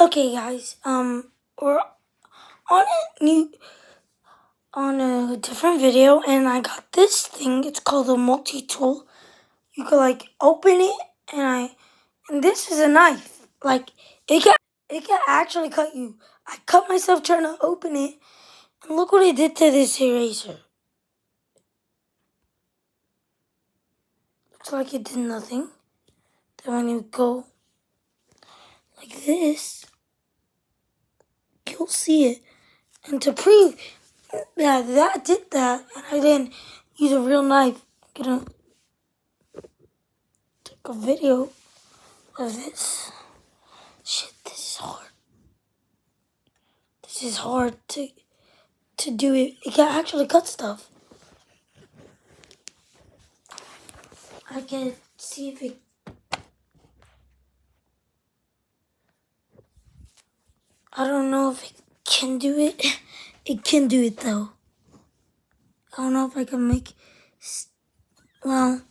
Okay, guys. We're on a different video, and I got this thing. It's called a multi-tool. You can open it, and this is a knife. It can actually cut you. I cut myself trying to open it, and look what it did to this eraser. Looks like it did nothing. Then when you go like this, you'll see it. And to prove that did that, and I didn't use a real knife, I'm gonna take a video of this. Shit, this is hard. This is hard to do it. It can actually cut stuff. I can see if it. I don't know if it can do it. It can do it though. I don't know if I can make. Well,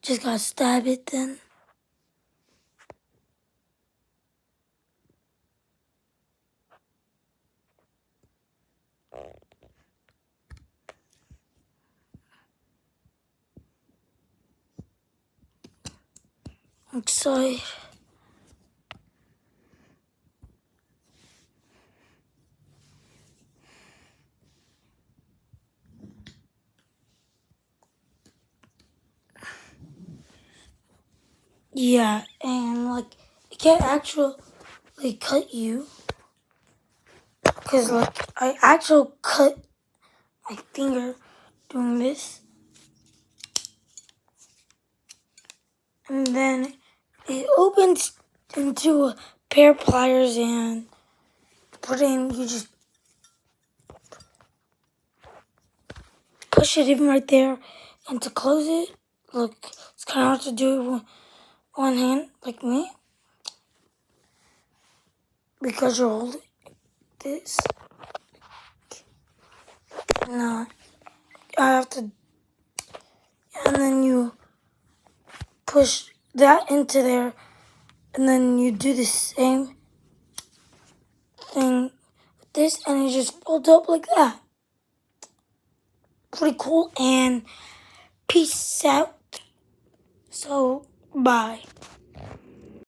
just gotta stab it then. Inside. Yeah, and it can't actually cut you, because I actually cut my finger doing this, and then it opens into a pair of pliers, and you just push it in right there, and to close it, look, it's kind of hard to do it with one hand, like me, because you're holding this. No, I have to, and then you push that into there, and then you do the same thing with this, and it just folds up like that. Pretty cool, and peace out. So, bye.